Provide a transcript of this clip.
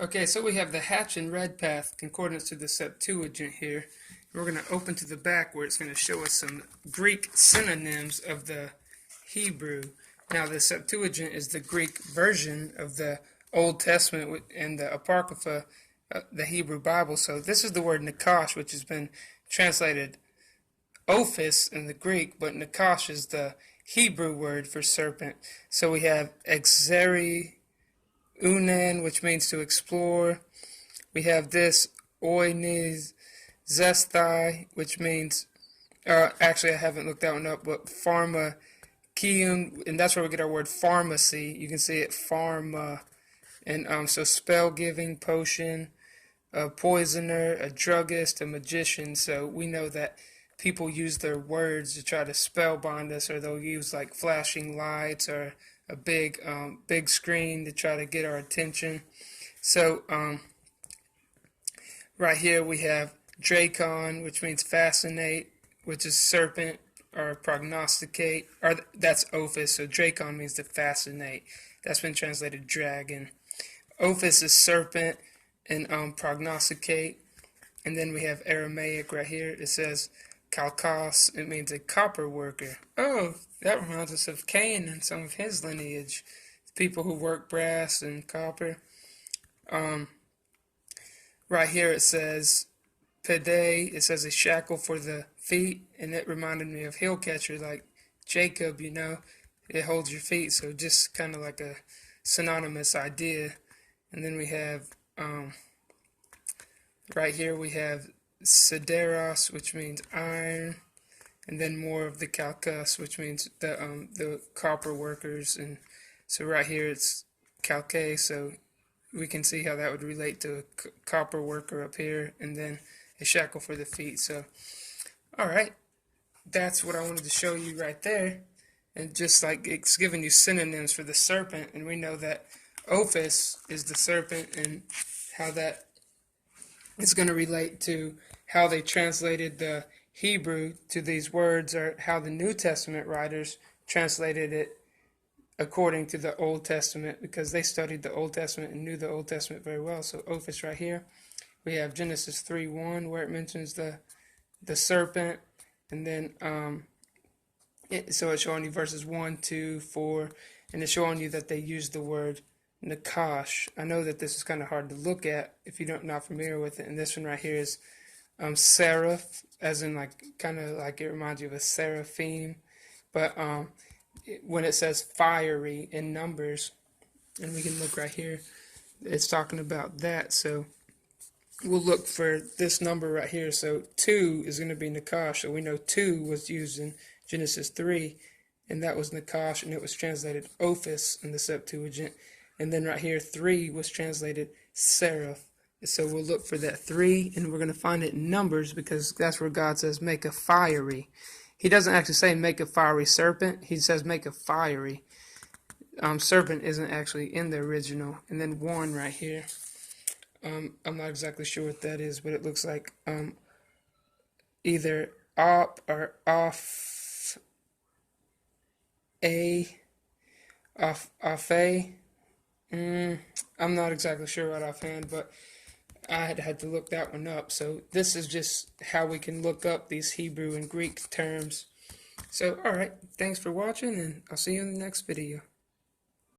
Okay, so we have the Hatch and Redpath concordance to the Septuagint here. We're going to open to the back where it's going to show us some Greek synonyms of the Hebrew. Now, the Septuagint is the Greek version of the Old Testament and the Apocrypha, the Hebrew Bible. So this is the word nakash, which has been translated ophis in the Greek, but nakash is the Hebrew word for serpent. So we have exeri unen, which means to explore. We have this oines zestai, which means, actually I haven't looked that one up, but pharmakium, and that's where we get our word pharmacy. You can see it pharma, and so spell giving, potion, a poisoner, a druggist, a magician. So we know that people use their words to try to spellbind us, or they'll use like flashing lights or a big screen to try to get our attention. So right here we have Dracon, which means fascinate, which is serpent, or prognosticate, or that's ophis. So Dracon means to fascinate. That's been translated dragon. Ophis is serpent, and prognosticate. And then we have Aramaic right here. It says Kalkos. It means a copper worker. Oh, that reminds us of Cain and some of his lineage. People who work brass and copper. Right here it says Pede. It says a shackle for the feet. And it reminded me of heel catcher, like Jacob, you know. It holds your feet. So just kind of like a synonymous idea. And then we have, right here we have sideros, which means iron, and then more of the kalkos, which means the copper workers. And so right here it's kalke, so we can see how that would relate to a copper worker up here, and then a shackle for the feet. So, all right, that's what I wanted to show you right there. And just like it's giving you synonyms for the serpent, and we know that ophis is the serpent, and how that is going to relate to how they translated the Hebrew to these words, or how the New Testament writers translated it according to the Old Testament, because they studied the Old Testament and knew the Old Testament very well. So ophis right here. We have Genesis 3:1 where it mentions the serpent, and then so it's showing you verses 1, 2, 4, and it's showing you that they used the word nakash. I know that this is kind of hard to look at if you're not familiar with it. And this one right here is seraph, as in like kind of like it reminds you of a seraphim. But when it says fiery in Numbers, and we can look right here, it's talking about that. So we'll look for this number right here. So 2 is going to be nakash. So we know 2 was used in Genesis 3, and that was nakash, and it was translated ophis in the Septuagint. And then right here, 3 was translated seraph. So we'll look for that 3, and we're going to find it in Numbers, because that's where God says, make a fiery. He doesn't actually say make a fiery serpent. He says make a fiery. Serpent isn't actually in the original. And then 1 right here. I'm not exactly sure what that is, but it looks like either op or off a. I'm not exactly sure right offhand, but I had to look that one up. So this is just how we can look up these Hebrew and Greek terms. So, alright, thanks for watching, and I'll see you in the next video.